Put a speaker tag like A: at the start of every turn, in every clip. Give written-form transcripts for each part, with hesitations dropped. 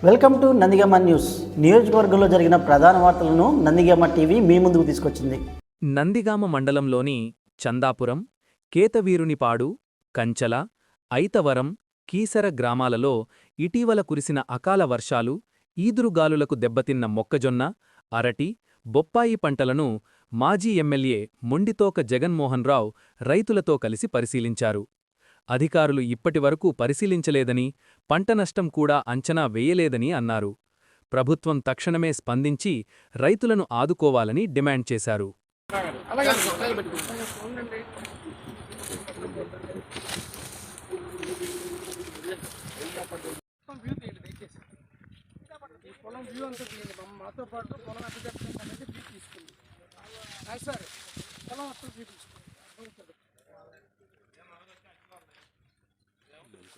A: Welcome to Nandigama news. నియోజకవర్గంలో జరిగిన ప్రధాన వార్తలను నందిగామ టీవీ మీ ముందుకు తీసుకొచ్చింది.
B: నందిగామ మండలంలోని చందాపురం, కేతవీరునిపాడు, కంచల, ఐతవరం, కీసర గ్రామాలలో ఇటీవల కురిసిన అకాల వర్షాలు, ఈదురుగాలులకు దెబ్బతిన్న మొక్కజొన్న, అరటి, బొప్పాయి పంటలను మాజీ ఎమ్మెల్యే మొండితోక జగన్మోహన్రావు రైతులతో కలిసి పరిశీలించారు. అధికారులు ఇప్పటివరకు పరిశీలించలేదని, పంట నష్టం కూడా అంచనా వేయలేదని అన్నారు. ప్రభుత్వం తక్షణమే స్పందించి రైతులను ఆదుకోవాలని డిమాండ్ చేశారు.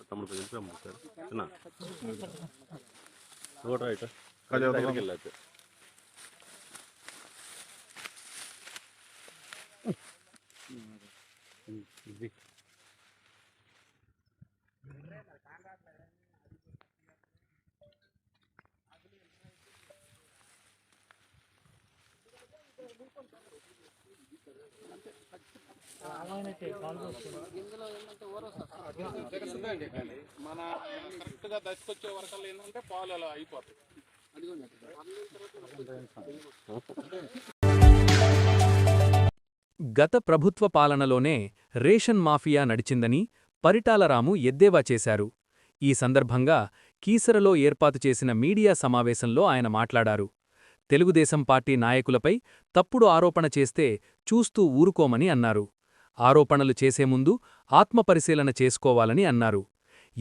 C: తమ్ముడు కొంచెం అమ్ముతారు రోడ్ రైట్ దగ్గరికి వెళ్ళచ్చు.
D: మన కరెక్ట్ గా దశకొచ్చే వరకు ఏంటంటే పాలు అలా అయిపోతాయి.
B: గత ప్రభుత్వ పాలనలోనే రేషన్ మాఫియా నడిచిందని పరిటాలరాము ఎద్దేవా చేశారు. ఈ సందర్భంగా కీసరలో ఏర్పాటు చేసిన మీడియా సమావేశంలో ఆయన మాట్లాడారు. తెలుగుదేశం పార్టీ నాయకులపై తప్పుడు ఆరోపణ చేస్తే చూస్తూ ఊరుకోమని అన్నారు. ఆరోపణలు చేసే ముందు ఆత్మపరిశీలన చేసుకోవాలని అన్నారు.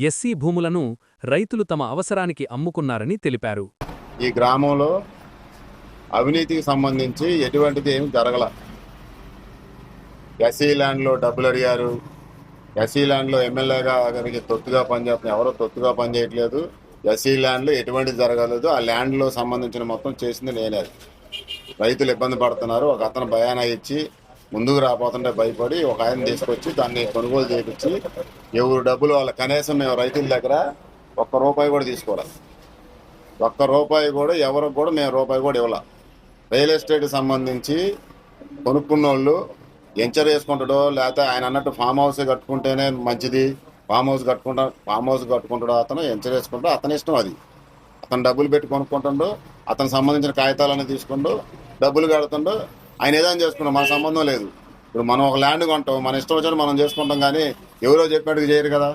B: ఎస్సీ భూములను రైతులు తమ అవసరానికి అమ్ముకున్నారని తెలిపారు.
E: ఈ గ్రామంలో అవినీతికి సంబంధించి ఎటువంటిది ఏమి జరగల. ఎస్సీ ల్యాండ్లో డబ్బులు అడిగారు. ఎస్సీ ల్యాండ్లో ఎమ్మెల్యేగా గారికి తొత్తుగా పనిచేస్తున్న ఎవరో తొత్తుగా పనిచేయట్లేదు. ఎస్సీ ల్యాండ్లో ఎటువంటిది జరగలేదు. ఆ ల్యాండ్లో సంబంధించిన మొత్తం చేసింది నేనే. రైతులు ఇబ్బంది పడుతున్నారు. ఒక అతను బయానా ఇచ్చి ముందుకు రాబోతుంటే భయపడి ఒక ఆయన తీసుకొచ్చి దాన్ని కొనుగోలు చేయించి ఎవరు డబ్బులు వాళ్ళ కనీసం మేము రైతుల దగ్గర ₹1 కూడా తీసుకోవాలి. ₹1 కూడా ఎవరికి కూడా మేము ₹1 కూడా ఇవ్వాలి. రియల్ ఎస్టేట్కి సంబంధించి కొనుక్కున్నోళ్ళు ఎంచర్ వేసుకుంటాడో లేకపోతే ఆయన అన్నట్టు ఫామ్ హౌస్ కట్టుకుంటేనే మంచిది, ఫామ్ హౌస్ కట్టుకుంటాడో అతను ఎంచర్ వేసుకుంటాడో అతని ఇష్టం. అది అతను డబ్బులు పెట్టి కొనుక్కుంటాడో అతనికి సంబంధించిన కాగితాలన్నీ తీసుకుంటూ డబ్బులు కడుతుండో ఆయన ఏదైనా చేసుకున్నాం, మన సంబంధం లేదు. ఇప్పుడు మనం ఒక ల్యాండ్ కొంటాం, మన ఇష్టం వచ్చాడు మనం చేసుకుంటాం, కానీ ఎవరో చెప్పినట్టుగా చేయరు కదా.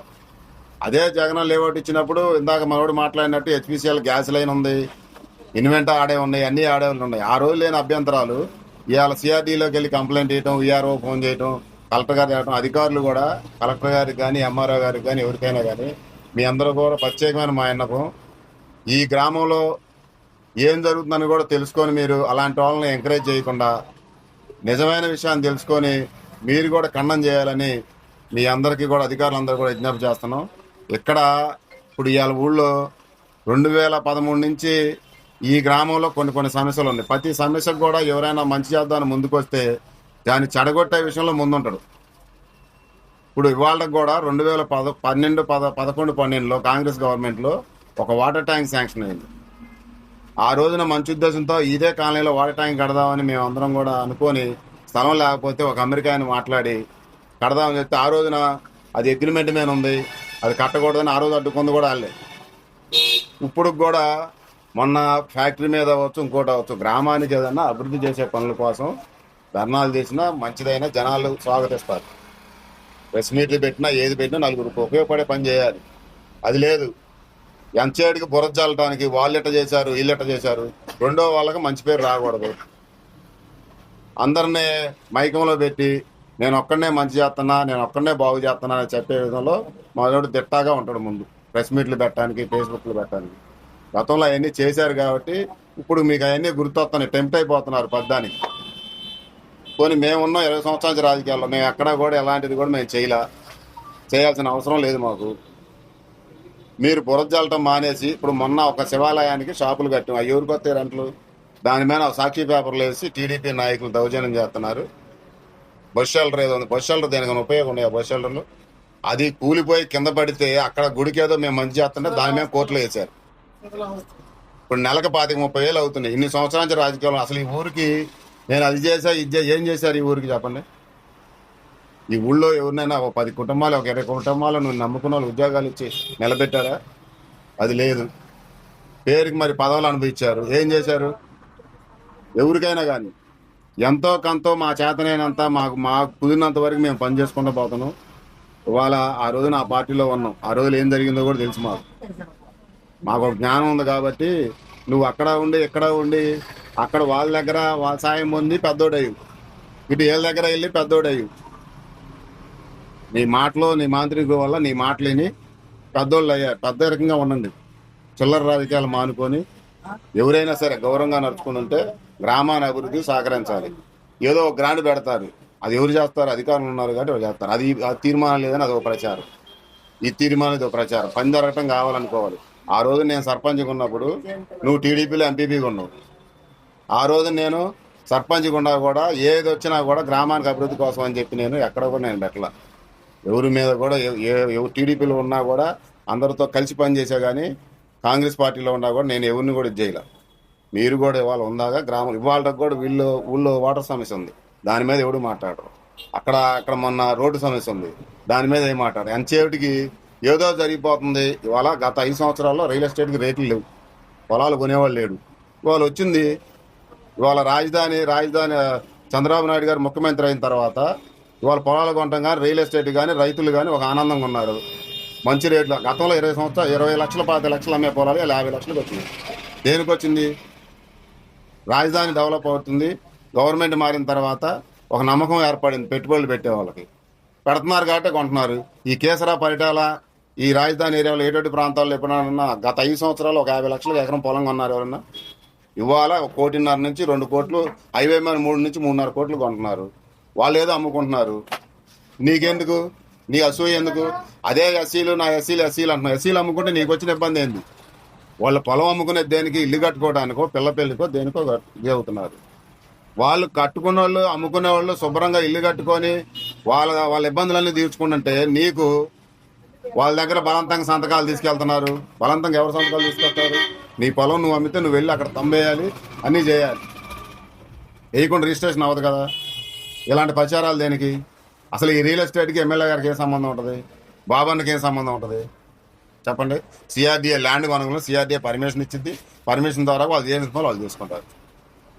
E: అదే జగన్ లేఅవుట్ ఇచ్చినప్పుడు ఇందాక మనోడు మాట్లాడినట్టు హెచ్పిసిఎల్ గ్యాస్ లైన్ ఉంది, ఇన్వెంటర్ ఆడే ఉన్నాయి, అన్ని ఆడే ఉన్నాయి. ఆ రోజు లేని అభ్యంతరాలు ఇవాళ సిఆర్డీలోకి వెళ్ళి కంప్లైంట్ చేయడం, ఈఆర్ఓ ఫోన్ చేయడం, కలెక్టర్ గారు చేయడం. అధికారులు కూడా కలెక్టర్ గారికి కానీ ఎంఆర్ఓ గారికి కానీ ఎవరికైనా కానీ మీ అందరూ కూడా ప్రత్యేకమైన మా విన్నపం, ఈ గ్రామంలో ఏం జరుగుతుందని కూడా తెలుసుకొని మీరు అలాంటి వాళ్ళని ఎంకరేజ్ చేయకుండా నిజమైన విషయాన్ని తెలుసుకొని మీరు కూడా ఖండం చేయాలని మీ అందరికీ కూడా అధికారులందరూ కూడా విజ్ఞప్తి చేస్తున్నాం. ఇక్కడ ఇప్పుడు ఇవాళ ఊళ్ళో 2013 నుంచి ఈ గ్రామంలో కొన్ని సమస్యలు ఉన్నాయి. ప్రతి సమస్యకు కూడా ఎవరైనా మంచి చేద్దామని ముందుకు వస్తే దాన్ని చెడగొట్టే విషయంలో ముందుంటాడు. ఇప్పుడు ఇవాళకు కూడా 2011-12 కాంగ్రెస్ గవర్నమెంట్లో ఒక వాటర్ ట్యాంక్ శాంక్షన్ అయింది. ఆ రోజున మంచి ఉద్దేశంతో ఇదే కాలనీలో వాటర్ ట్యాంక్ కడదామని మేము అందరం కూడా అనుకొని స్థలం లేకపోతే ఒక అమెరికాని మాట్లాడి కడదామని చెప్తే ఆ రోజున అది అగ్రిమెంట్ మీద ఉంది, అది కట్టకూడదని ఆ రోజు అడ్డుకుంది కూడా వాళ్ళే. ఇప్పుడు కూడా మొన్న ఫ్యాక్టరీ మీద అవ్వచ్చు, ఇంకోటి అవ్వచ్చు, గ్రామానికి ఏదన్నా అభివృద్ధి చేసే పనుల కోసం ధర్నాలు చేసినా మంచిదైనా జనాలు స్వాగతిస్తారు. ప్రెస్ మీట్లు పెట్టినా ఏది పెట్టినా నలుగురికి ఉపయోగపడే పని చేయాలి. అది లేదు. ఎంచేడికి బురద చల్లటానికి వాళ్ళు ఎట్ట చేశారు వీళ్ళు ఎట్ట చేశారు, రెండో వాళ్ళకి మంచి పేరు రాకూడదు. అందరినీ మైకంలో పెట్టి నేను ఒక్కడనే మంచి చేస్తున్నా, నేను ఒక్కడనే బాగు చేస్తున్నా అని చెప్పే విధంలో మాలోడు దిట్టాగా ఉంటాడు. ముందు ప్రెస్ మీట్లు పెట్టడానికి, ఫేస్బుక్లు పెట్టడానికి గతంలో అవన్నీ చేశారు కాబట్టి ఇప్పుడు మీకు అవన్నీ గుర్తొస్తున్నాయి. టెంప్ట్ అయిపోతున్నారు పద్దానికి. పోనీ మేమున్నాం 20 సంవత్సరాల నుంచి రాజకీయాల్లో, మేము ఎక్కడా కూడా ఎలాంటిది కూడా మేము చేయాల్సిన అవసరం లేదు మాకు. మీరు బురద చల్లటం మానేసి ఇప్పుడు మొన్న ఒక శివాలయానికి షాపులు కట్టాం, అవి ఎవరికి వస్తాయి రెంట్లు? దాని మీద సాక్షి పేపర్లు వేసి టీడీపీ నాయకులు దౌర్జన్యం చేస్తున్నారు. బస్ షెల్టర్ ఏదో ఉంది, బస్ షెల్టర్ దేనికైనా ఉపయోగం ఉన్నాయి. ఆ బస్ షెల్టర్లు అది కూలిపోయి కింద పడితే అక్కడ గుడికి ఏదో మేము మంచి చేస్తుంటే దాని మీద కోర్టులో వేశారు. ఇప్పుడు నెలకు 25-30 వేలు అవుతున్నాయి. ఇన్ని సంవత్సరాల నుంచి రాజకీయాలు. అసలు ఈ ఊరికి నేను అది చేసా ఏం చేశారు ఈ ఊరికి చెప్పండి? ఈ ఊళ్ళో ఎవరినైనా ఒక 10 కుటుంబాలు, ఒక 20 కుటుంబాలు నువ్వు నమ్ముకున్న వాళ్ళు ఉద్యోగాలు ఇచ్చి నిలబెట్టారా? అది లేదు. పేరుకి మరి పదవులు అనుభవించారు. ఏం చేశారు? ఎవరికైనా కానీ ఎంతో కొంత మా చేతనైనంత మాకు కుదిరినంత వరకు మేము పని చేసుకుంటూ పోతున్నాం. ఇవాళ ఆ రోజు నా పార్టీలో ఉన్నాం. ఆ రోజులు ఏం జరిగిందో కూడా తెలుసు మాకు ఒక జ్ఞానం ఉంది. కాబట్టి నువ్వు అక్కడ ఉండి ఇక్కడ ఉండి అక్కడ వాళ్ళ దగ్గర వాళ్ళ సాయం పొంది పెద్దోడయ్యు, ఇటు వీళ్ళ దగ్గర వెళ్ళి పెద్దోడయ్యు. నీ మాటలో నీ మాంత్రిక వల్ల నీ మాటలేని పెద్దోళ్ళు అయ్యారు. పెద్ద రకంగా ఉండండి. చిల్లర రాజకీయాలు మానుకొని ఎవరైనా సరే గౌరవంగా నడుచుకుని ఉంటే గ్రామాన్ని అభివృద్ధి సహకరించాలి. ఏదో ఒక గ్రాండ్ పెడతారు, అది ఎవరు చేస్తారు? అధికారులు ఉన్నారు కాబట్టి ఎవరు చేస్తారు. అది తీర్మానం లేదని అదొక ప్రచారం, ఈ తీర్మానం ఇది ఒక ప్రచారం. పని జరగటం కావాలనుకోవాలి. ఆ రోజు నేను సర్పంచ్గా ఉన్నప్పుడు నువ్వు టీడీపీలో ఎంపీపీగా ఉన్నావు. ఆ రోజు నేను సర్పంచ్గా ఉన్నా కూడా ఏది వచ్చినా కూడా గ్రామానికి అభివృద్ధి కోసం అని చెప్పి నేను ఎక్కడ కూడా నేను పెట్టలా. ఎవరి మీద కూడా టీడీపీలో ఉన్నా కూడా అందరితో కలిసి పనిచేసా. కానీ కాంగ్రెస్ పార్టీలో ఉన్నా కూడా నేను ఎవరిని కూడా చేయలే. మీరు కూడా ఇవాళ ఉందాగా గ్రామం ఇవాళకి కూడా ఊళ్ళో వాటర్ సమస్య ఉంది, దాని మీద ఎవడు మాట్లాడరు. అక్కడ మొన్న రోడ్డు సమస్య ఉంది, దాని మీద ఏం మాట్లాడరు. ఎంతసేపటికి ఏదో జరిగిపోతుంది. ఇవాళ గత 5 సంవత్సరాల్లో రియల్ ఎస్టేట్కి రేట్లు లేవు, పొలాలు కొనేవాళ్ళు లేడు. ఇవాళ వచ్చింది. ఇవాళ రాజధాని చంద్రబాబు నాయుడు గారు ముఖ్యమంత్రి అయిన తర్వాత ఇవాళ పొలాలు కొనటం కానీ రియల్ ఎస్టేట్ కానీ రైతులు కానీ ఒక ఆనందంగా ఉన్నారు. మంచి రేట్లు. గతంలో 20 లక్షలు 25 లక్షలు అమ్మే పొలాలు ఇలా 50 లక్షలకు వచ్చింది. దేనికి వచ్చింది? రాజధాని డెవలప్ అవుతుంది. గవర్నమెంట్ మారిన తర్వాత ఒక నమ్మకం ఏర్పడింది. పెట్టుబడులు పెట్టే వాళ్ళకి పెడుతున్నారు కాబట్టి కొంటున్నారు. ఈ కేసరా పరిటాల ఈ రాజధాని ఏరియాలో ఏటువంటి ప్రాంతాల్లో ఎప్పుడన్నా గత 5 సంవత్సరాలు ఒక 50 లక్షలకు ఎకరం పొలం కొన్నారు ఎవరన్నా? ఇవాళ 1.5 కోటి నుంచి 2 కోట్లు, హైవే మీద 3 నుంచి 3.5 కోట్లు కొంటున్నారు. వాళ్ళు ఏదో అమ్ముకుంటున్నారు. నీకెందుకు? నీ అసూయ ఎందుకు? అదే ఎస్సీలు ఎస్సీలు అంటున్నారు. ఎస్సీలు అమ్ముకుంటే నీకు వచ్చిన ఇబ్బంది ఏంది? వాళ్ళ పొలం అమ్ముకునే దేనికి? ఇల్లు కట్టుకోవడానికో పిల్ల పెళ్లికో దేనికో ఇది అవుతున్నారు. వాళ్ళు కట్టుకున్న వాళ్ళు అమ్ముకునే వాళ్ళు శుభ్రంగా ఇల్లు కట్టుకొని వాళ్ళ ఇబ్బందులన్నీ తీర్చుకుంటుంటే నీకు వాళ్ళ దగ్గర బలవంతంగా సంతకాలు తీసుకెళ్తున్నారు. బలవంతంగా ఎవరు సంతకాలు తీసుకెళ్తారు? నీ పొలం నువ్వు అమ్మితే నువ్వు వెళ్ళి అక్కడ తంబేయాలి, అన్నీ చేయాలి. వేయకుండా రిజిస్ట్రేషన్ అవ్వదు కదా. ఇలాంటి ప్రచారాలు దేనికి? అసలు ఈ రియల్ ఎస్టేట్కి ఎమ్మెల్యే గారికి ఏం సంబంధం ఉంటుంది? బాబానికి ఏం సంబంధం ఉంటుంది చెప్పండి? సిఆర్డీఏ ల్యాండ్ కొనగలను సిఆర్డీఏ పర్మిషన్ ఇచ్చింది. పర్మిషన్ ద్వారా వాళ్ళు ఏం ఇస్తున్నారు వాళ్ళు చేసుకుంటారు.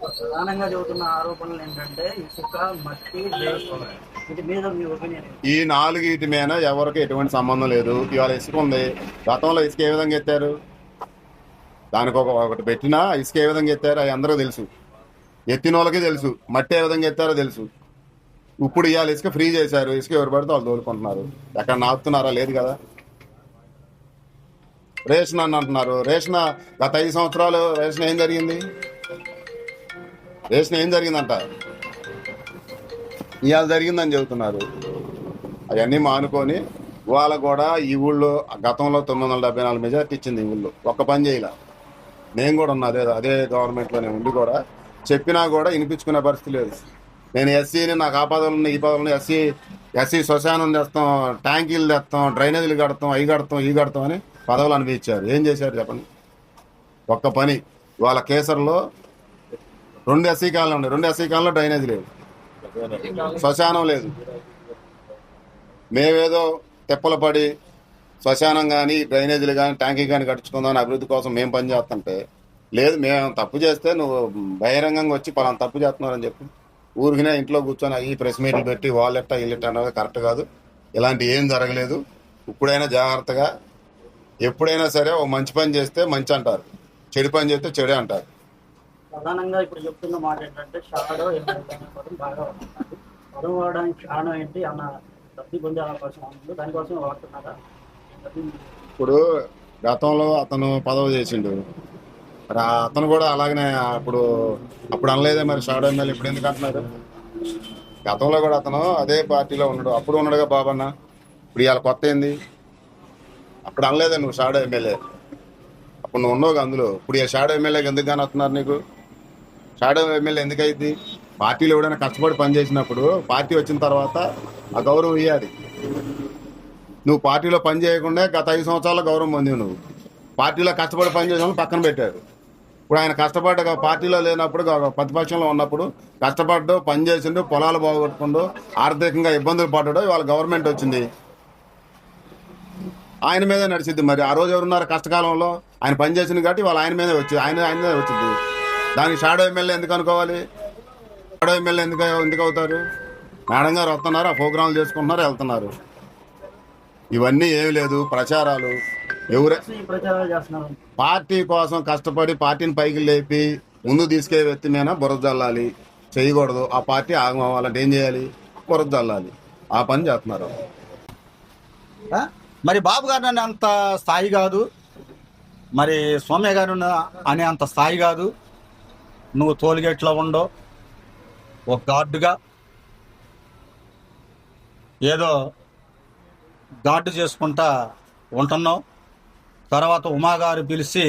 A: ప్రధానంగా చెబుతున్న ఆరోపణలు ఏంటంటే ఇసుక, మట్టి, వీటి మీద మీ ఒపీనియన్?
E: ఈ 4 మీద ఎవరికి ఎటువంటి సంబంధం లేదు. ఇవాళ ఇసుక ఉంది. గతంలో ఇసుక ఏ విధంగా ఎత్తారు? దానికి ఒకటి పెట్టినా ఇసుక ఏ విధంగా ఎత్తారు అవి అందరూ తెలుసు. ఎత్తిన వాళ్ళకి తెలుసు. మట్టి ఏ విధంగా ఎత్తారో తెలుసు. ఇప్పుడు ఇవాళ ఇసుక ఫ్రీ చేశారు. ఇసుక ఎవరు పడితే వాళ్ళు తోలుకుంటున్నారు. ఎక్కడ నాపుతున్నారా? లేదు కదా. రేషన్ అని అంటున్నారు. రేషన్ గత 5 సంవత్సరాలు రేషన్ ఏం జరిగింది? రేషన్ ఏం జరిగిందంట? ఇవాళ జరిగిందని చెబుతున్నారు. అవన్నీ మానుకొని ఇవాళ కూడా ఈ ఊళ్ళో గతంలో 974 మెజార్టీ ఇచ్చింది. ఈ ఊళ్ళో ఒక్క పని చేయలే. నేను కూడా ఉన్నా అదే గవర్నమెంట్లోనే ఉండి కూడా చెప్పినా కూడా వినిపించుకునే పరిస్థితి లేదు. నేను ఎస్సీని, నాకు ఆ పదవులు ఉన్నాయి, ఈ పదవులు ఉన్నాయి, ఎస్సీ శ్మశానం తెస్తాం, ట్యాంకీలు తెస్తాం, డ్రైనేజీలు కడతాం, అవి కడతాం, ఈ కడతాం అని పదవులు అనిపించారు. ఏం చేశారు చెప్పండి? ఒక్క పని. ఇవాళ కేసర్లో 2 ఎస్సీ కాలనీ ఉన్నాయి. 2 ఎస్సీ కాలనీలో డ్రైనేజీ లేదు, శ్మశానం లేదు. మేమేదో తిప్పలు పడి శ్మశానం కానీ డ్రైనేజీలు కానీ ట్యాంకీ కానీ కట్టించుకుందామని అభివృద్ధి కోసం మేము పనిచేస్తుంటే లేదు. మేము తప్పు చేస్తే నువ్వు బహిరంగంగా వచ్చి పలానా తప్పు చేస్తున్నారని చెప్పి ఊరికినే ఇంట్లో కూర్చొని ఈ ప్రెస్ మీట్లు పెట్టి వాళ్ళెట్ట వీళ్ళెట్ట అనేది కరెక్ట్ కాదు. ఇలాంటి ఏం జరగలేదు. ఇప్పుడైనా జాగ్రత్తగా ఎప్పుడైనా సరే ఓ మంచి పని చేస్తే మంచి అంటారు, చెడు పని చేస్తే చెడే అంటారు.
A: ప్రధానంగా ఇప్పుడు చెప్తున్న మాట ఏంటంటే షాడో పదం బాగా వాడుతున్నారు. పదం వాడడానికి కారణం ఏంటి? అన్న లబ్ధి పొందే అవకాశం ఉంది, దానికోసం వాడుతున్నారా?
E: ఇప్పుడు గతంలో అతను పదవి చేసిండు, అతను కూడా అలాగనే అప్పుడు అనలేదే మరి షాడో ఎమ్మెల్యే ఇప్పుడు ఎందుకు అంటున్నారు? గతంలో కూడా అతను అదే పార్టీలో ఉన్నాడు, అప్పుడు ఉన్నాడుగా బాబన్న. ఇప్పుడు ఇవాళ కొత్త ఏంది? అప్పుడు అనలేదే నువ్వు షాడో ఎమ్మెల్యే, అప్పుడు నువ్వు ఉన్నావు అందులో. ఇప్పుడు ఈ షాడో ఎమ్మెల్యేకి ఎందుకు కానీ వస్తున్నారు? నీకు షాడో ఎమ్మెల్యే ఎందుకు అయింది? పార్టీలో ఎవడైనా కష్టపడి పనిచేసినప్పుడు పార్టీ వచ్చిన తర్వాత ఆ గౌరవం ఇవ్వాలి. నువ్వు పార్టీలో పని చేయకుండా గత 5 సంవత్సరాల గౌరవం పొందివు. నువ్వు పార్టీలో కష్టపడి పనిచేసిన వాళ్ళు పక్కన పెట్టారు. ఇప్పుడు ఆయన కష్టపడ్డ పార్టీలో లేనప్పుడు ప్రతిపక్షంలో ఉన్నప్పుడు కష్టపడ్డు పనిచేసిండు, పొలాలు బాగొట్టుకుండు, ఆర్థికంగా ఇబ్బందులు పడ్డాడు. ఇవాళ గవర్నమెంట్ వచ్చింది, ఆయన మీదే నడిచింది. మరి ఆ రోజు ఎవరున్నారు కష్టకాలంలో? ఆయన పనిచేసింది కాబట్టి వాళ్ళు ఆయన మీదే ఆయనదే వచ్చింది. దానికి షాడో ఎమ్మెల్యే ఎందుకు అనుకోవాలి? షాడో ఎమ్మెల్యే ఎందుకు అవుతారు? మేడం గారు వస్తున్నారు, ఆ ప్రోగ్రాంలు చేసుకుంటున్నారు, వెళ్తున్నారు. ఇవన్నీ ఏమి లేదు, ప్రచారాలు.
A: ప్రచారాలు చేస్తున్నారు.
E: పార్టీ కోసం కష్టపడి పార్టీని పైకి లేపి ముందు తీసుకెళ్ళే వ్యక్తి మీద బురద జల్లాలి, చేయకూడదు. ఆ పార్టీ ఆగం అవ్వాలంటే ఏం చేయాలి? బురద జల్లాలి. ఆ పని చేస్తున్నారు.
F: మరి బాబు గారు అనే అంత స్థాయి కాదు, మరి సౌమ్య గారు అనే అంత స్థాయి కాదు. నువ్వు టోల్గేట్లో ఉండవు, ఒక గార్డుగా ఏదో గార్డు చేసుకుంటా ఉంటున్నావు. తర్వాత ఉమాగారు పిలిచి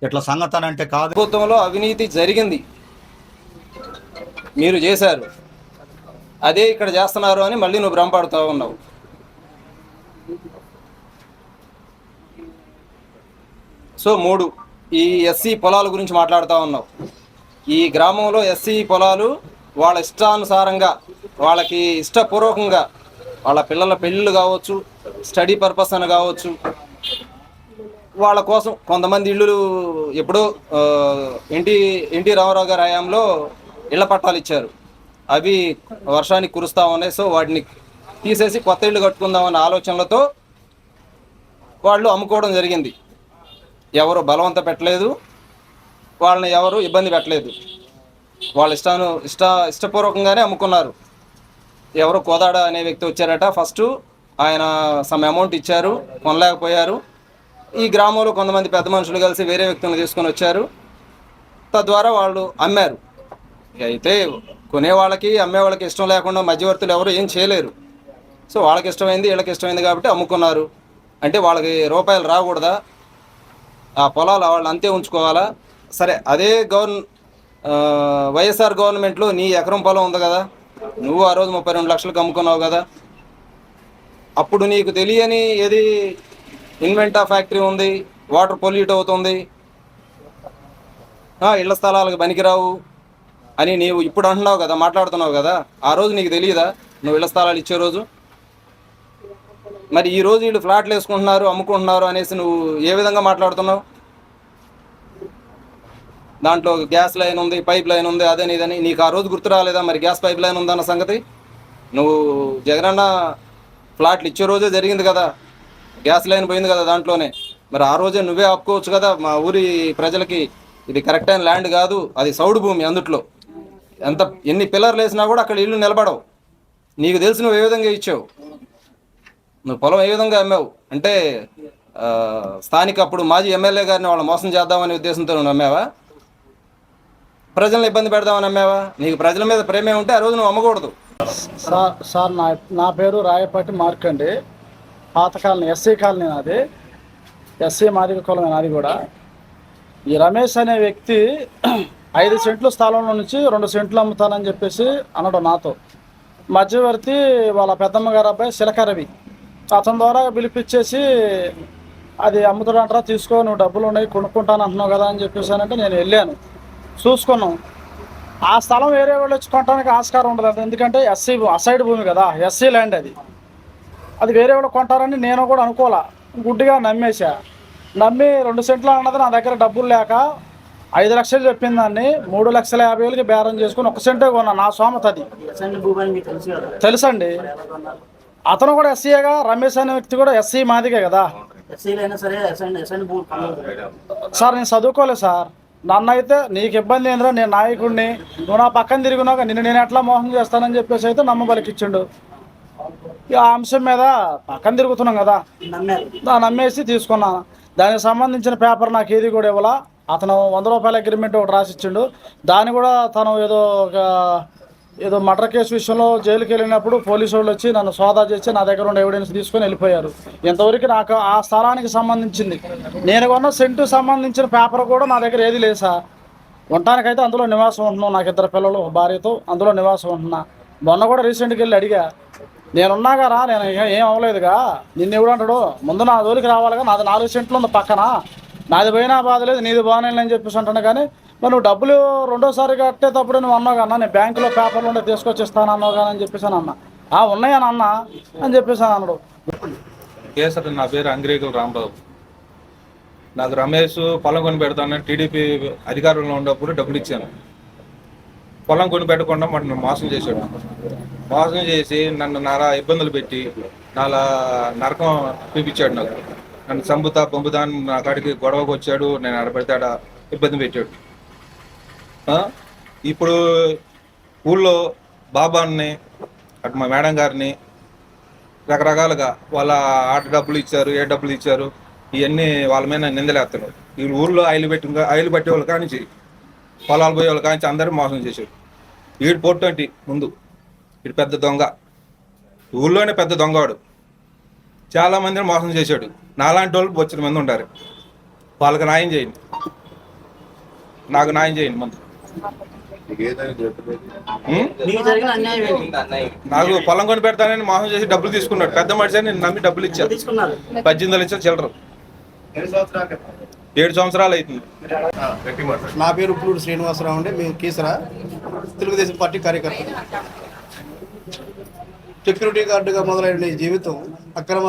F: ఇట్లా సంగతనంటే కాదు,
G: ప్రభుత్వంలో అవినీతి జరిగింది, మీరు చేశారు, అదే ఇక్కడ చేస్తున్నారు అని మళ్ళీ నువ్వు భ్రమపడుతూ ఉన్నావు. సో 3 ఈ ఎస్సీ పొలాల గురించి మాట్లాడుతూ ఉన్నావు. ఈ గ్రామంలో ఎస్సీ పొలాలు వాళ్ళ ఇష్టానుసారంగా, వాళ్ళకి ఇష్టపూర్వకంగా, వాళ్ళ పిల్లల పెళ్ళిళ్ళు కావచ్చు, స్టడీ పర్పస్ అని కావచ్చు, వాళ్ళ కోసం కొంతమంది ఇళ్ళు ఎప్పుడో ఎన్టీ రామారావు గారి హయాంలో ఇళ్ల పట్టాలు ఇచ్చారు. అవి వర్షానికి కురుస్తూ ఉన్నాయి. సో వాటిని తీసేసి కొత్త ఇళ్ళు కట్టుకుందామన్న ఆలోచనలతో వాళ్ళు అమ్ముకోవడం జరిగింది. ఎవరు బలవంత పెట్టలేదు, వాళ్ళని ఎవరు ఇబ్బంది పెట్టలేదు, వాళ్ళ ఇష్టపూర్వకంగానే అమ్ముకున్నారు. ఎవరు కోదాడ అనే వ్యక్తి వచ్చారట, ఫస్ట్ ఆయన సమ్ అమౌంట్ ఇచ్చారు, కొనలేకపోయారు. ఈ గ్రామంలో కొంతమంది పెద్ద మనుషులు కలిసి వేరే వ్యక్తులను తీసుకొని వచ్చారు, తద్వారా వాళ్ళు అమ్మారు. అయితే కొనేవాళ్ళకి అమ్మేవాళ్ళకి ఇష్టం లేకుండా మధ్యవర్తులు ఎవరు ఏం చేయలేరు. సో వాళ్ళకి ఇష్టమైంది, వీళ్ళకి ఇష్టమైంది కాబట్టి అమ్ముకున్నారు. అంటే వాళ్ళకి రూపాయలు రాకూడదా? ఆ పొలాలు వాళ్ళు అంతే ఉంచుకోవాలా? సరే, అదే వైఎస్ఆర్ గవర్నమెంట్లో నీ ఎకరం పొలం ఉంది కదా, నువ్వు ఆ రోజు 32 లక్షలకు అమ్ముకున్నావు కదా. అప్పుడు నీకు తెలియని ఏది ఇన్వెంటా ఫ్యాక్టరీ ఉంది, వాటర్ పొల్యూట్ అవుతుంది, ఇళ్ల స్థలాలకు పనికిరావు అని నీవు ఇప్పుడు అంటున్నావు కదా, మాట్లాడుతున్నావు కదా. ఆ రోజు నీకు తెలియదా నువ్వు ఇళ్ల స్థలాలు ఇచ్చే రోజు? మరి ఈ రోజు వీళ్ళు ఫ్లాట్లు వేసుకుంటున్నారు, అమ్ముకుంటున్నారు అనేసి నువ్వు ఏ విధంగా మాట్లాడుతున్నావు? దాంట్లో గ్యాస్ లైన్ ఉంది, పైప్ లైన్ ఉంది, అదని ఇదని. నీకు ఆ రోజు గుర్తు రాలేదా మరి గ్యాస్ పైప్ లైన్ ఉందన్న సంగతి? నువ్వు జగనన్న ఫ్లాట్లు ఇచ్చే రోజే జరిగింది కదా, గ్యాస్ లైన్ పోయింది కదా దాంట్లోనే. మరి ఆ రోజే నువ్వే ఆపుకోవచ్చు కదా. మా ఊరి ప్రజలకి ఇది కరెక్ట్ అయిన ల్యాండ్ కాదు, అది సౌడు భూమి, అందుట్లో ఎన్ని పిల్లర్లు వేసినా కూడా అక్కడ ఇల్లు నిలబడవు. నీకు తెలిసి నువ్వు ఏ విధంగా ఇచ్చావు? నువ్వు పొలం ఏ విధంగా అమ్మావు? అంటే స్థానిక అప్పుడు మాజీ ఎమ్మెల్యే గారిని వాళ్ళు మోసం చేద్దామనే ఉద్దేశంతో నువ్వు అమ్మావా? ప్రజలను ఇబ్బంది పెడదామని అమ్మావా? నీకు ప్రజల మీద ప్రేమే ఉంటే ఆ రోజు నువ్వు అమ్మకూడదు.
H: సార్ నా పేరు రాయపాటి మార్క్ అండి. పాత కాలనీ, ఎస్సీ కాలనీ నాది, ఎస్సీ మాదిగ కులం నాది కూడా. ఈ రమేష్ అనే వ్యక్తి 5 సెంట్లు స్థలంలో నుంచి 2 సెంట్లు అమ్ముతానని చెప్పేసి అనడం నాతో. మధ్యవర్తి వాళ్ళ పెద్దమ్మ గారు అబ్బాయి శిలకరవి, అతని ద్వారా పిలిపించేసి అది అమ్ముతాడంటారా, తీసుకో, నువ్వు డబ్బులు ఉన్నాయి, కొనుక్కుంటాను అంటున్నావు కదా అని చెప్పేసానంటే నేను వెళ్ళాను, చూసుకున్నాం. ఆ స్థలం వేరే వాళ్ళు వచ్చి కొనడానికి ఆస్కారం ఉండదు, ఎందుకంటే ఎస్సీ అసైడ్ భూమి కదా, ఎస్సీ ల్యాండ్ అది వేరే వాళ్ళు కొంటారని నేను కూడా అనుకోలే, గుడ్డిగా నమ్మేశా. నమ్మి 2 సెంట్లు అన్నది నా దగ్గర డబ్బులు లేక 5 లక్షలు చెప్పింది దాన్ని 3,50,000 బేరం చేసుకుని 1 సెంటే కొన్నా. నా సోమత అది తెలుసండి. అతను కూడా ఎస్సీగా, రమేష్ అనే వ్యక్తి కూడా ఎస్సీ మాదిగే కదా. సార్ నేను చదువుకోలేదు సార్. నన్ను అయితే నీకు ఇబ్బంది ఏంద్రా, నేను నాయకుడిని, నువ్వు నా పక్కన తిరిగినాక నేను ఎట్లా మోసం చేస్తానని చెప్పేసి అయితే నమ్మబలికిచ్చిండు. ఆ అంశం మీద పక్కన తిరుగుతున్నాం కదా, నమ్మేసి తీసుకున్నాను. దానికి సంబంధించిన పేపర్ నాకు ఏది కూడా ఇవ్వాల. అతను 100 రూపాయల అగ్రిమెంట్ ఒకటి రాసిచ్చిండు. దాన్ని కూడా తను ఏదో మర్డర్ కేసు విషయంలో జైలుకి వెళ్ళినప్పుడు పోలీసు వాళ్ళు వచ్చి నన్ను సోదా చేసి నా దగ్గర ఉన్న ఎవిడెన్స్ తీసుకొని వెళ్ళిపోయారు. ఇంతవరకు నాకు ఆ స్థలానికి సంబంధించింది, నేను కొన్న సెంటు సంబంధించిన పేపర్ కూడా నా దగ్గర ఏది లేదు సార్. ఉండటానికైతే అందులో నివాసం ఉంటున్నాం, నాకు 2 పిల్లలు భార్యతో అందులో నివాసం ఉంటున్నా. మొన్న కూడా రీసెంట్గా వెళ్ళి అడిగా, నేనున్నా కదా, నేను ఏం అవ్వలేదుగా. నిన్ను ఎవడు అంటాడు? ముందు నా జోలికి రావాలిగా. నాది 4 సెంట్లు ఉంది పక్కన, నాది పోయినా బాధ లేదు, నీది బాగానే అని చెప్పేసి అంటాను. కానీ మరి నువ్వు డబ్బులు రెండోసారి కట్టేటప్పుడు నువ్వు అన్నావు కన్నా, నేను బ్యాంకులో పేపర్లు ఉండే తీసుకొచ్చి ఇస్తాను అన్నావు కానీ అని చెప్పేసి అన్న. ఉన్నాయని అన్న అని చెప్పేసి అన్నాడు.
I: కేసరి, నా పేరు అంగిరేకుల రాంబాబు. నాకు రమేష్ పొలం కొని పెడతానని టీడీపీ అధికారంలో ఉన్నప్పుడు డబ్బులు ఇచ్చాను. పొలం కొని పెట్టకుండా నన్ను మోసం చేశాడు. మోసం చేసి నన్ను నాలా ఇబ్బందులు పెట్టి నాలా నరకం చూపించాడు. నన్ను చంపుతా పంపుతా అని నా కాడికి గొడవకు వచ్చాడు. నేను ఆడపడితే ఇబ్బంది పెట్టాడు. ఇప్పుడు ఊళ్ళో బాబాన్ని అటు మా మేడం గారిని రకరకాలుగా వాళ్ళ ఆట డబ్బులు ఇచ్చారు, ఏ డబ్బులు ఇచ్చారు, ఇవన్నీ వాళ్ళ మీద నిందలేస్తారు. ఈ ఊళ్ళో ఆయిల్ పట్టే వాళ్ళు కానించి పొలాలు పోయే వాళ్ళు కానించి అందరూ మోసం చేశాడు. వీడు పొట్టంటి ముందు వీడు పెద్ద దొంగ, ఊళ్ళోనే పెద్ద దొంగవాడు. చాలా మందిని మోసం చేశాడు. నాలాంటి వాళ్ళు వచ్చిన మంది ఉంటారు. వాళ్ళకి న్యాయం చేయండి, నాకు న్యాయం చేయండి. ముందు నాకు పొలం కొని పెడతానని మోసం చేసి డబ్బులు తీసుకున్నాడు. పెద్ద మనిషి అని నమ్మి డబ్బులు ఇచ్చారు. 18 లక్షలు చిల్లరు. 7 సంవత్సరాలు అవుతుంది.
J: నా పేరు ఉప్పులూరు శ్రీనివాసరావు అండి. మేము కీసరా తెలుగుదేశం పార్టీ కార్యకర్త. సెక్యూరిటీ గార్డుగా మొదలైన ఈ జీవితం అక్రమ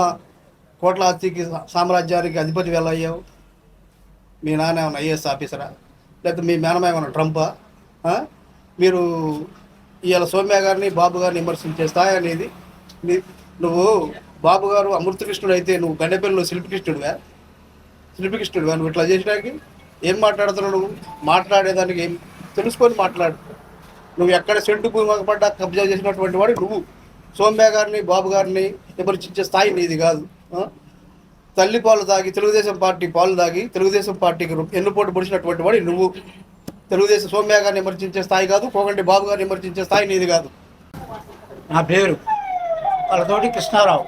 J: కోట్ల ఆస్తికి సామ్రాజ్యానికి అధిపతి వెళ్ళయ్యావు. మీ నాన్న ఏమన్నా ఐఏఎస్ ఆఫీసరా, లేకపోతే మీ మేనమా ఏమన్నా ట్రంపా? మీరు ఇవాళ సౌమ్య గారిని బాబు గారిని విమర్శించే స్థాయి అనేది నువ్వు బాబు గారు అమృతకృష్ణుడు అయితే నువ్వు గండెపల్లిలో శిల్పకృష్ణుడివా నువ్వు ఇట్లా చేసడానికి ఏం మాట్లాడుతున్నావు? నువ్వు మాట్లాడేదానికి ఏం తెలుసుకొని మాట్లాడు. నువ్వు ఎక్కడ సెంటు భూమి పడ్డా కబ్జా చేసినటువంటి వాడు నువ్వు. సౌమ్య గారిని బాబు గారిని విమర్శించే స్థాయి నీది కాదు. తల్లి పాలు తాగి తెలుగుదేశం పార్టీ పాలు తాగి తెలుగుదేశం పార్టీకి ఎన్నుపోటు పొడిచినటువంటి వాడు నువ్వు. తెలుగుదేశం సౌమ్య గారిని విమర్శించే స్థాయి కాదు, కోగంటి బాబు గారిని విమర్శించే స్థాయి నీది కాదు.
K: నా పేరు వాళ్ళతోటి కృష్ణారావు.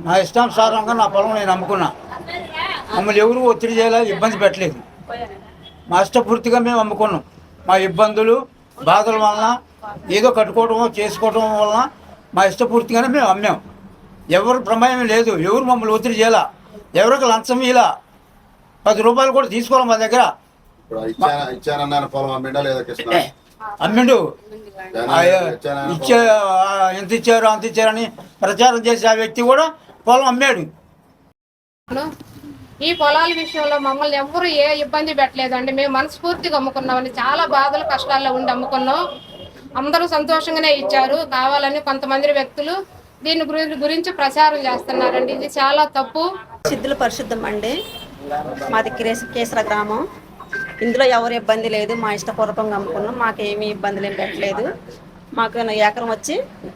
K: నా ఇష్టానుసారంగా నా పొలం నేను అమ్ముకున్నా. మమ్మల్ని ఎవరు ఒత్తిడి చేయలేదు, ఇబ్బంది పెట్టలేదు. మా ఇష్టపూర్తిగా మేము అమ్ముకున్నాం. మా ఇబ్బందులు బాధల వలన ఏదో కట్టుకోవడం చేసుకోవడం వలన మా ఇష్టపూర్తిగానే మేము అమ్మాం. ఎవరు ప్రమేయం లేదు, ఎవరు మమ్మల్ని ఒత్తిడి చేయాల, ఎవరికి లంచం ఇలా 10 రూపాయలు కూడా తీసుకోవాలి మా దగ్గర. అమ్మిండు. ఎంత ఇచ్చారు అంత ఇచ్చారని ప్రచారం చేసే ఆ వ్యక్తి కూడా పొలం అమ్మాడు.
L: ఈ పొలాల విషయంలో మమ్మల్ని ఎవరు ఏ ఇబ్బంది పెట్టలేదండి. మేము మనస్ఫూర్తిగా అమ్ముకున్నామని, చాలా బాధలు కష్టాల్లో ఉండి అమ్ముకున్నాం. అందరూ సంతోషంగానే ఇచ్చారు. కావాలని కొంతమంది వ్యక్తులు దీని గురించి ప్రచారం చేస్తున్నారండి. ఇది చాలా తప్పు.
M: సిద్ధుల పరిశుద్ధం అండి. మాది కేసర గ్రామం. ఇందులో ఎవరు ఇబ్బంది లేదు. మా ఇష్టపూర్వకంగా అమ్ముకున్నాం. మాకేమీ ఇబ్బందులు ఏం పెట్టలేదు. మాకు ఎకరం వచ్చి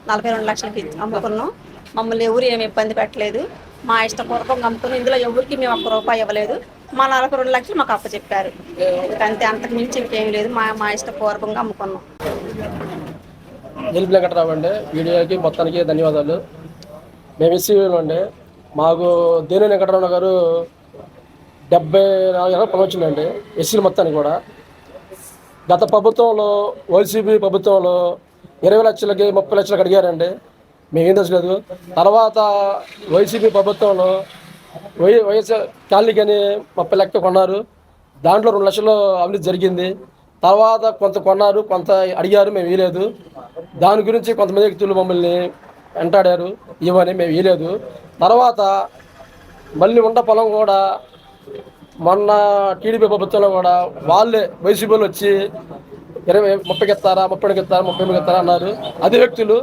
M: 42 లక్షలకి అమ్ముకున్నాం. మమ్మల్ని ఎవరు ఏమి ఇబ్బంది పెట్టలేదు. మా ఇష్టపూర్వకంగా అమ్ముకున్నాం. ఇందులో ఎవరికి మేము 1 రూపాయి ఇవ్వలేదు. మా 42 లక్షలు మాకు అప్పచెప్పారు. అంతే, అంతకు మించి ఇంకేం లేదు. మా ఇష్టపూర్వకంగా అమ్ముకున్నాం.
N: జల్పి వెంకటరావు అండి. వీడియోకి మొత్తానికి ధన్యవాదాలు. మేము ఎస్సీలో అండి. మాకు దేని వెంకటరావు గారు 74 పొలం వచ్చిందండి ఎస్సీలు మొత్తానికి కూడా. గత ప్రభుత్వంలో వైసీపీ ప్రభుత్వంలో 20 లక్షలకి 30 లక్షలకు అడిగారండి. మేమేం తెచ్చలేదు. తర్వాత వైసీపీ ప్రభుత్వంలో వైఎస్ఆర్ కాలనీకి అని 30 లక్షలు కొన్నారు. దాంట్లో 2 లక్షలు అవినీతి జరిగింది. తర్వాత కొంత కొన్నారు, కొంత అడిగారు, మేము వేయలేదు. దాని గురించి కొంతమంది వ్యక్తులు మమ్మల్ని వెంటాడారు, ఇవని మేము వేయలేదు. తర్వాత మళ్ళీ ఉన్న పొలం కూడా మొన్న టీడీపీ ప్రభుత్వంలో కూడా వాళ్ళే వైసీపీలు వచ్చి 30కి ఇస్తారా, 30కి ఇస్తారా, 30కి ఇస్తారా అన్నారు. అదే వ్యక్తులు,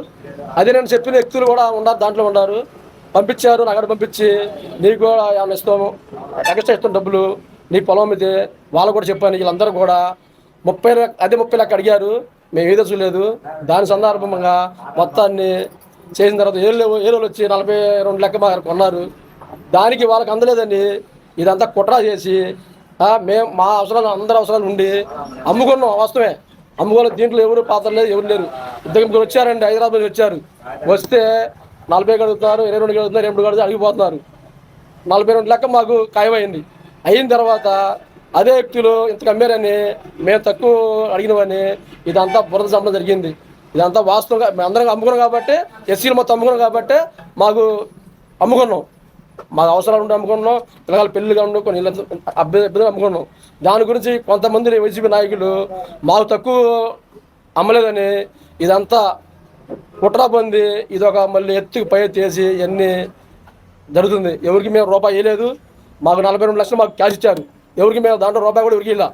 N: అదే నేను చెప్పిన వ్యక్తులు కూడా ఉన్నారు, దాంట్లో ఉన్నారు. పంపించారు, అక్కడ పంపించి నీకు కూడా ఏమైనా ఇస్తాము, ఎక్స్ట్రా ఇస్తాం డబ్బులు నీ పొలం మీదే వాళ్ళు కూడా చెప్పాను. వీళ్ళందరూ కూడా 30 లక్షలు అడిగారు, మేము ఏదో చూడలేదు. దాని సందర్భంగా మొత్తాన్ని చేసిన తర్వాత ఏళ్ళు వచ్చి 42 లక్షలు మా కొన్నారు. దానికి వాళ్ళకి అందలేదని ఇదంతా కుట్ర చేసి మేము మా అవసరాలు అందరి అవసరాలు ఉండి అమ్ముకున్నాం. వాస్తవమే అమ్ముకోలేదు, దీంట్లో ఎవరు పాత్ర లేదు, ఎవరు లేరు. ఇద్దరు వచ్చారండి, హైదరాబాద్ వచ్చారు. వస్తే 40 అడుగుతున్నారు, 22 అడుగుతున్నారు, 2 అడుగుతారు, అడిగిపోతున్నారు. 42 లక్షలు మాకు ఖాయమైంది. అయిన తర్వాత అదే వ్యక్తులు ఇంతకు అమ్మారని మేము తక్కువ అడిగినవని ఇదంతా బురద సంబంధం జరిగింది. ఇదంతా వాస్తవంగా మేము అందరం అమ్ముకున్నాం కాబట్టి, ఎస్సీలు మొత్తం అమ్ముకున్నాం కాబట్టి మాకు అమ్ముకున్నాం. మాకు అవసరాలు ఉంటే అమ్ముకున్నాం, పిల్లలు పెళ్ళిగా ఉండి కొన్ని అభ్యర్థులు అమ్ముకున్నాం. దాని గురించి కొంతమంది వైసీపీ నాయకులు మాకు తక్కువ అమ్మలేదని ఇదంతా కుట్ర పొంది ఇదొక మళ్ళీ ఎత్తుకు పై ఎత్తేసి ఇవన్నీ జరుగుతుంది. ఎవరికి మేము రూపాయి వేయలేదు. మాకు 42 లక్షలు మాకు క్యాష్ ఇచ్చారు. ఎవరికి మేము దాంట్లో రూపాయి కూడా ఎవరికి ఇలా